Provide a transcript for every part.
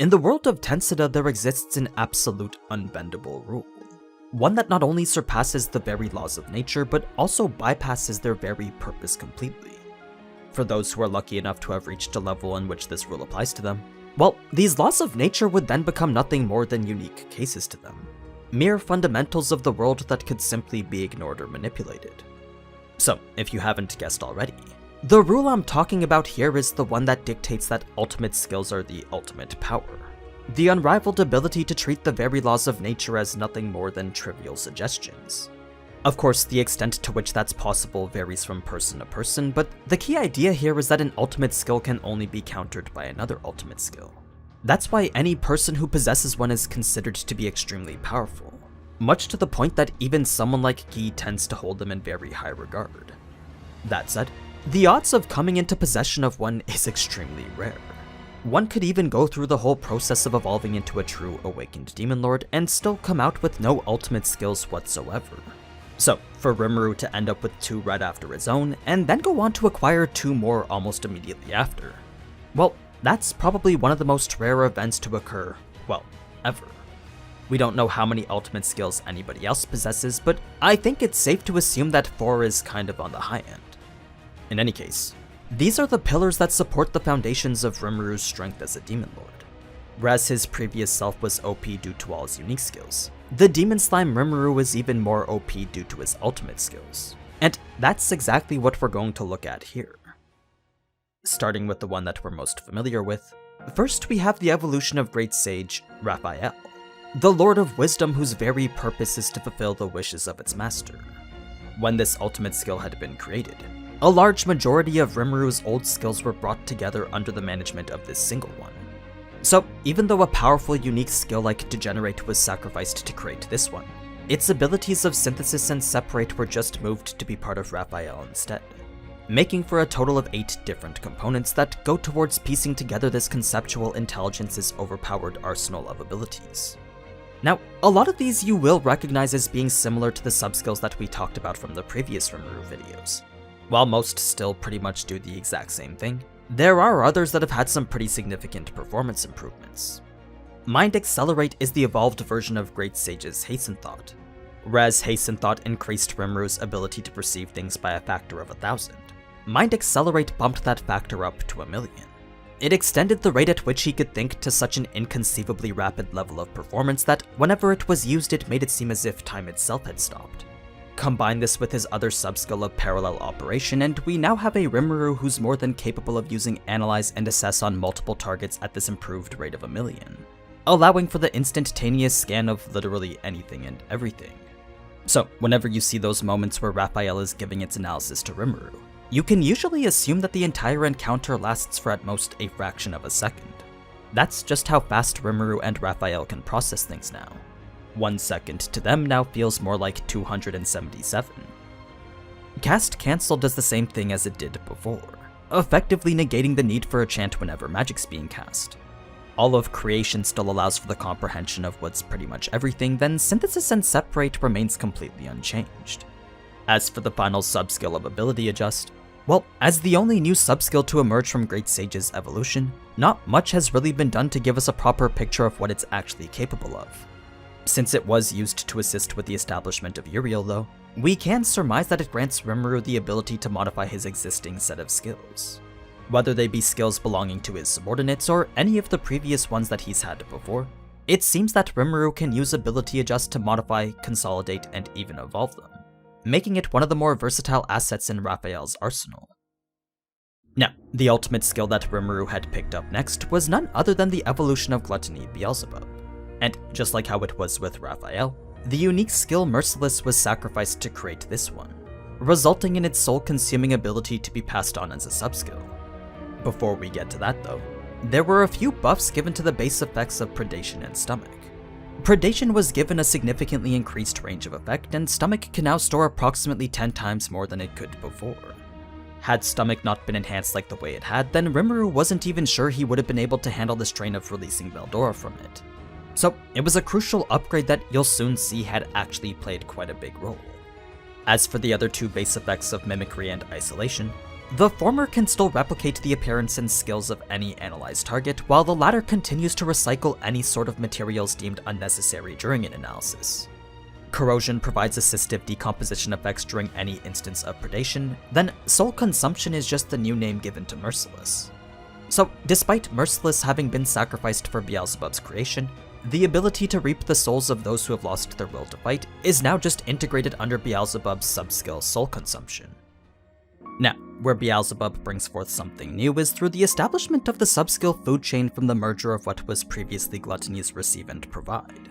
In the world of Tensida, there exists an absolute unbendable rule. One that not only surpasses the very laws of nature, but also bypasses their very purpose completely. For those who are lucky enough to have reached a level in which this rule applies to them, well, these laws of nature would then become nothing more than unique cases to them. Mere fundamentals of the world that could simply be ignored or manipulated. So, if you haven't guessed already, the rule I'm talking about here is the one that dictates that ultimate skills are the ultimate power. The unrivaled ability to treat the very laws of nature as nothing more than trivial suggestions. Of course, the extent to which that's possible varies from person to person, but the key idea here is that an ultimate skill can only be countered by another ultimate skill. That's why any person who possesses one is considered to be extremely powerful, much to the point that even someone like Guy tends to hold them in very high regard. That said, the odds of coming into possession of one is extremely rare. One could even go through the whole process of evolving into a true awakened demon lord and still come out with no ultimate skills whatsoever. So, for Rimuru to end up with 2 right after his own, and then go on to acquire 2 more almost immediately after, well, that's probably one of the most rare events to occur, well, ever. We don't know how many ultimate skills anybody else possesses, but I think it's safe to assume that 4 is kind of on the high end. In any case, these are the pillars that support the foundations of Rimuru's strength as a demon lord. Whereas his previous self was OP due to all his unique skills, the Demon Slime Rimuru is even more OP due to his ultimate skills. And that's exactly what we're going to look at here. Starting with the one that we're most familiar with, first we have the evolution of Great Sage Raphael, the Lord of Wisdom whose very purpose is to fulfill the wishes of its master. When this ultimate skill had been created, a large majority of Rimuru's old skills were brought together under the management of this single one. So, even though a powerful unique skill like Degenerate was sacrificed to create this one, its abilities of Synthesis and Separate were just moved to be part of Raphael instead, making for a total of 8 different components that go towards piecing together this conceptual intelligence's overpowered arsenal of abilities. Now, a lot of these you will recognize as being similar to the subskills that we talked about from the previous Rimuru videos. While most still pretty much do the exact same thing, there are others that have had some pretty significant performance improvements. Mind Accelerate is the evolved version of Great Sage's Hasten Thought. Whereas Hasten Thought increased Rimuru's ability to perceive things by a factor of 1,000, Mind Accelerate bumped that factor up to 1,000,000. It extended the rate at which he could think to such an inconceivably rapid level of performance that whenever it was used it made it seem as if time itself had stopped. Combine this with his other subskill of Parallel Operation, and we now have a Rimuru who's more than capable of using Analyze and Assess on multiple targets at this improved rate of 1,000,000, allowing for the instantaneous scan of literally anything and everything. So, whenever you see those moments where Raphael is giving its analysis to Rimuru, you can usually assume that the entire encounter lasts for at most a fraction of a second. That's just how fast Rimuru and Raphael can process things now. 1 second to them now feels more like 277. Cast Cancel does the same thing as it did before, effectively negating the need for a chant whenever magic's being cast. All of Creation still allows for the comprehension of what's pretty much everything, then Synthesis and Separate remains completely unchanged. As for the final subskill of Ability Adjust, well, as the only new subskill to emerge from Great Sage's evolution, not much has really been done to give us a proper picture of what it's actually capable of. Since it was used to assist with the establishment of Uriel though, we can surmise that it grants Rimuru the ability to modify his existing set of skills. Whether they be skills belonging to his subordinates or any of the previous ones that he's had before, it seems that Rimuru can use Ability Adjust to modify, consolidate, and even evolve them, making it one of the more versatile assets in Raphael's arsenal. Now, the ultimate skill that Rimuru had picked up next was none other than the evolution of Gluttony Beelzebub. And just like how it was with Raphael, the unique skill Merciless was sacrificed to create this one, resulting in its soul-consuming ability to be passed on as a subskill. Before we get to that though, there were a few buffs given to the base effects of Predation and Stomach. Predation was given a significantly increased range of effect, and Stomach can now store approximately 10 times more than it could before. Had Stomach not been enhanced like the way it had, then Rimuru wasn't even sure he would have been able to handle the strain of releasing Veldora from it. So it was a crucial upgrade that you'll soon see had actually played quite a big role. As for the other 2 base effects of Mimicry and Isolation, The former can still replicate the appearance and skills of any analyzed target, while the latter continues to recycle any sort of materials deemed unnecessary during an analysis. Corrosion provides assistive decomposition effects during any instance of predation, then soul consumption is just the new name given to Merciless. So, despite Merciless having been sacrificed for Beelzebub's creation, the ability to reap the souls of those who have lost their will to fight is now just integrated under Beelzebub's subskill Soul Consumption. Now, where Beelzebub brings forth something new is through the establishment of the subskill food chain from the merger of what was previously Gluttony's Receive and Provide.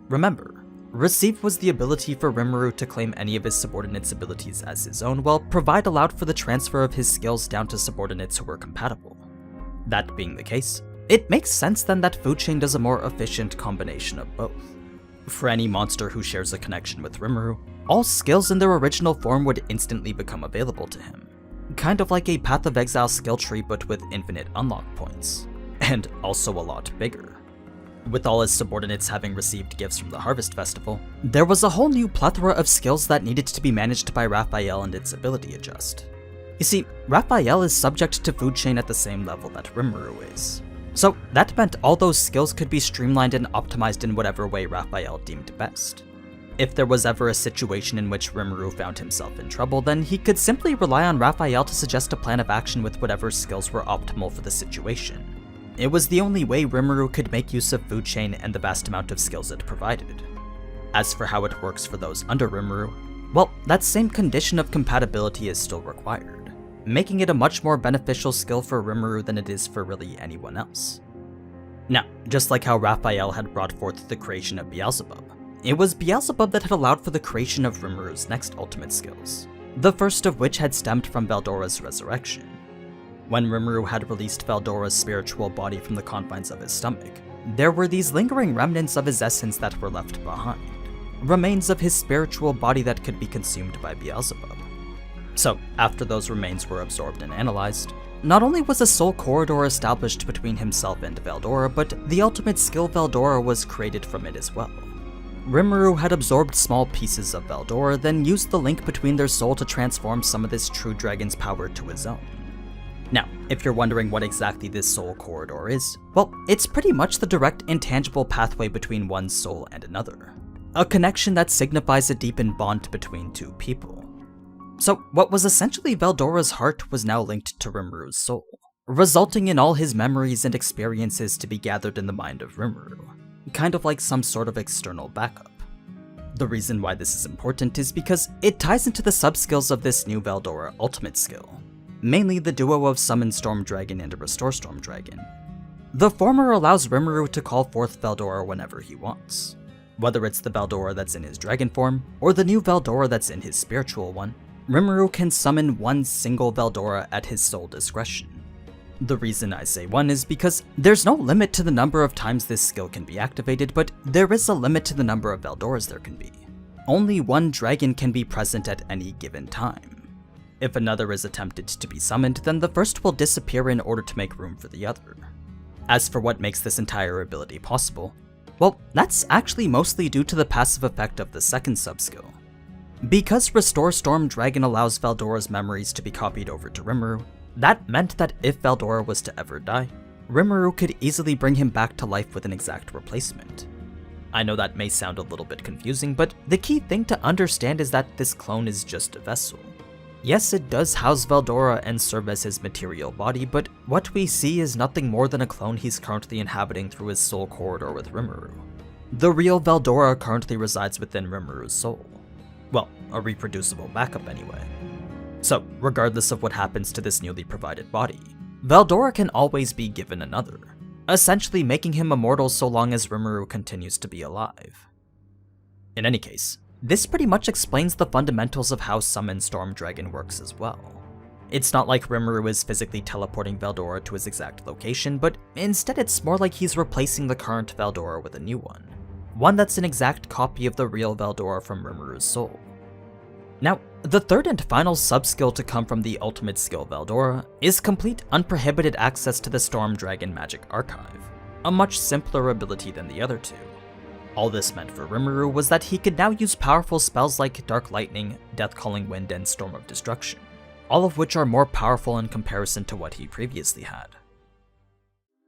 Remember, Receive was the ability for Rimuru to claim any of his subordinates' abilities as his own, while Provide allowed for the transfer of his skills down to subordinates who were compatible. That being the case, it makes sense then that food chain does a more efficient combination of both. For any monster who shares a connection with Rimuru, all skills in their original form would instantly become available to him. Kind of like a Path of Exile skill tree but with infinite unlock points. And also a lot bigger. With all his subordinates having received gifts from the Harvest Festival, there was a whole new plethora of skills that needed to be managed by Raphael and its ability adjust. You see, Raphael is subject to food chain at the same level that Rimuru is. So that meant all those skills could be streamlined and optimized in whatever way Raphael deemed best. If there was ever a situation in which Rimuru found himself in trouble, then he could simply rely on Raphael to suggest a plan of action with whatever skills were optimal for the situation. It was the only way Rimuru could make use of food chain and the vast amount of skills it provided. As for how it works for those under Rimuru, well, that same condition of compatibility is still required, making it a much more beneficial skill for Rimuru than it is for really anyone else. Now, just like how Raphael had brought forth the creation of Beelzebub, it was Beelzebub that had allowed for the creation of Rimuru's next ultimate skills, the first of which had stemmed from Veldora's resurrection. When Rimuru had released Veldora's spiritual body from the confines of his stomach, there were these lingering remnants of his essence that were left behind, remains of his spiritual body that could be consumed by Beelzebub. So, after those remains were absorbed and analyzed, not only was a soul corridor established between himself and Veldora, but the ultimate skill Veldora was created from it as well. Rimuru had absorbed small pieces of Veldora, then used the link between their soul to transform some of this true dragon's power to his own. Now, if you're wondering what exactly this soul corridor is, well, it's pretty much the direct intangible pathway between one soul and another. A connection that signifies a deepened bond between two people. So, what was essentially Veldora's heart was now linked to Rimuru's soul, resulting in all his memories and experiences to be gathered in the mind of Rimuru, kind of like some sort of external backup. The reason why this is important is because it ties into the subskills of this new Veldora ultimate skill, mainly the duo of Summon Storm Dragon and Restore Storm Dragon. The former allows Rimuru to call forth Veldora whenever he wants, whether it's the Veldora that's in his dragon form, or the new Veldora that's in his spiritual one. Rimuru can summon one single Veldora at his sole discretion. The reason I say one is because there's no limit to the number of times this skill can be activated, but there is a limit to the number of Veldoras there can be. Only one dragon can be present at any given time. If another is attempted to be summoned, then the first will disappear in order to make room for the other. As for what makes this entire ability possible, well, that's actually mostly due to the passive effect of the second subskill. Because Restore Storm Dragon allows Veldora's memories to be copied over to Rimuru, that meant that if Veldora was to ever die, Rimuru could easily bring him back to life with an exact replacement. I know that may sound a little bit confusing, but the key thing to understand is that this clone is just a vessel. Yes, it does house Veldora and serve as his material body, but what we see is nothing more than a clone he's currently inhabiting through his soul corridor with Rimuru. The real Veldora currently resides within Rimuru's soul. Well, a reproducible backup anyway. So, regardless of what happens to this newly provided body, Veldora can always be given another, essentially making him immortal so long as Rimuru continues to be alive. In any case, this pretty much explains the fundamentals of how Summon Storm Dragon works as well. It's not like Rimuru is physically teleporting Veldora to his exact location, but instead it's more like he's replacing the current Veldora with a new one that's an exact copy of the real Veldora from Rimuru's soul. Now, the third and final subskill to come from the ultimate skill Veldora is complete unprohibited access to the Storm Dragon Magic Archive, a much simpler ability than the other two. All this meant for Rimuru was that he could now use powerful spells like Dark Lightning, Death Calling Wind, and Storm of Destruction, all of which are more powerful in comparison to what he previously had.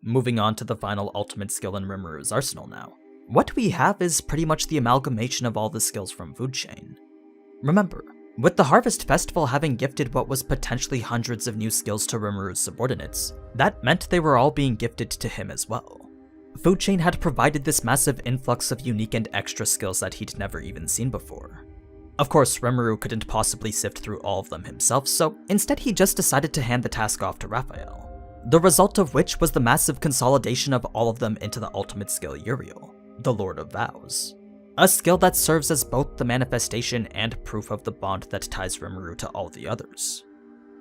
Moving on to the final ultimate skill in Rimuru's arsenal now. What we have is pretty much the amalgamation of all the skills from Food Chain. Remember, with the Harvest Festival having gifted what was potentially hundreds of new skills to Rimuru's subordinates, that meant they were all being gifted to him as well. Food Chain had provided this massive influx of unique and extra skills that he'd never even seen before. Of course, Rimuru couldn't possibly sift through all of them himself, so instead he just decided to hand the task off to Raphael. The result of which was the massive consolidation of all of them into the ultimate skill Uriel, the Lord of Vows. A skill that serves as both the manifestation and proof of the bond that ties Rimuru to all the others.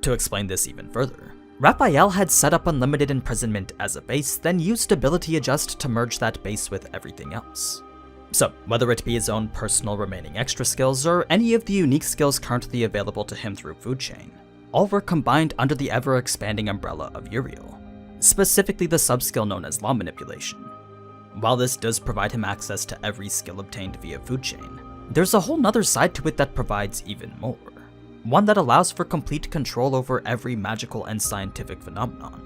To explain this even further, Raphael had set up unlimited imprisonment as a base, then used ability adjust to merge that base with everything else. So, whether it be his own personal remaining extra skills or any of the unique skills currently available to him through Food Chain, all were combined under the ever-expanding umbrella of Uriel, specifically the subskill known as Law Manipulation. While this does provide him access to every skill obtained via Food Chain, there's a whole nother side to it that provides even more. One that allows for complete control over every magical and scientific phenomenon.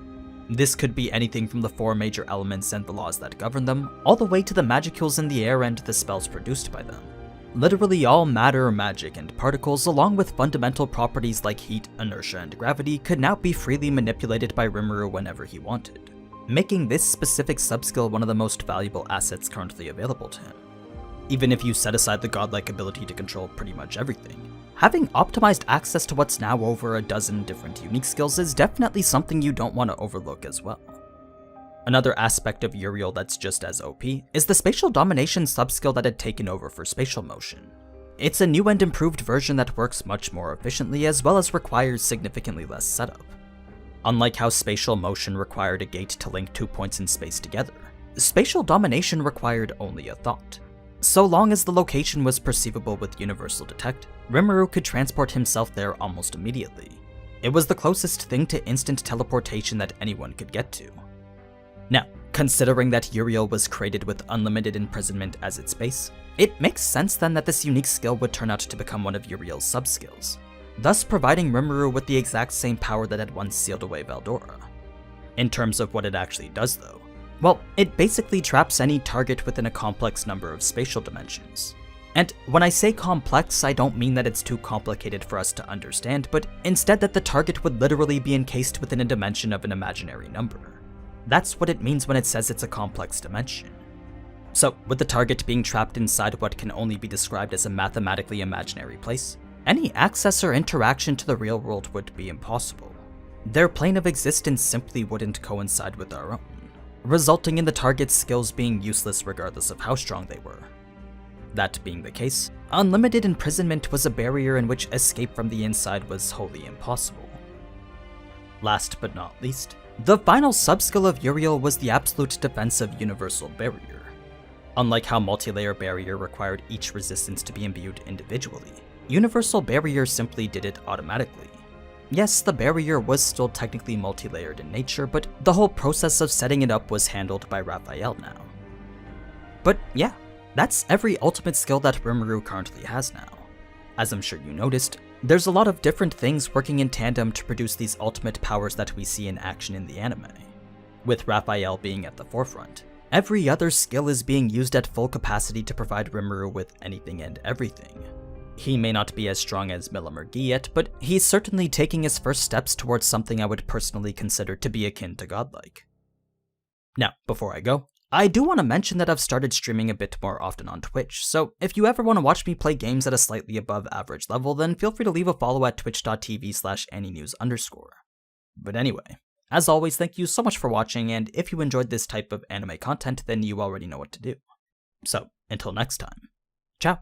This could be anything from the 4 major elements and the laws that govern them, all the way to the magicules in the air and the spells produced by them. Literally all matter, magic, and particles, along with fundamental properties like heat, inertia, and gravity, could now be freely manipulated by Rimuru whenever he wanted, making this specific subskill one of the most valuable assets currently available to him. Even if you set aside the godlike ability to control pretty much everything, having optimized access to what's now over a dozen different unique skills is definitely something you don't want to overlook as well. Another aspect of Uriel that's just as OP is the spatial domination subskill that had taken over for spatial motion. It's a new and improved version that works much more efficiently as well as requires significantly less setup. Unlike how spatial motion required a gate to link 2 points in space together, spatial domination required only a thought. So long as the location was perceivable with Universal Detect, Rimuru could transport himself there almost immediately. It was the closest thing to instant teleportation that anyone could get to. Now, considering that Uriel was created with unlimited imprisonment as its base, it makes sense then that this unique skill would turn out to become one of Uriel's subskills, thus providing Rimuru with the exact same power that had once sealed away Veldora. In terms of what it actually does though, well, it basically traps any target within a complex number of spatial dimensions. And when I say complex, I don't mean that it's too complicated for us to understand, but instead that the target would literally be encased within a dimension of an imaginary number. That's what it means when it says it's a complex dimension. So, with the target being trapped inside what can only be described as a mathematically imaginary place, any access or interaction to the real world would be impossible. Their plane of existence simply wouldn't coincide with our own, resulting in the target's skills being useless regardless of how strong they were. That being the case, unlimited imprisonment was a barrier in which escape from the inside was wholly impossible. Last but not least, the final subskill of Uriel was the absolute defense of Universal Barrier. Unlike how Multilayer Barrier required each resistance to be imbued individually, Universal Barrier simply did it automatically. Yes, the barrier was still technically multi-layered in nature, but the whole process of setting it up was handled by Raphael now. But yeah, that's every ultimate skill that Rimuru currently has now. As I'm sure you noticed, there's a lot of different things working in tandem to produce these ultimate powers that we see in action in the anime. With Raphael being at the forefront, every other skill is being used at full capacity to provide Rimuru with anything and everything. He may not be as strong as Millimurgi yet, but he's certainly taking his first steps towards something I would personally consider to be akin to godlike. Now, before I go, I do want to mention that I've started streaming a bit more often on Twitch, so if you ever want to watch me play games at a slightly above average level, then feel free to leave a follow at twitch.tv/anynews_. But anyway, as always, thank you so much for watching, and if you enjoyed this type of anime content, then you already know what to do. So, until next time, ciao!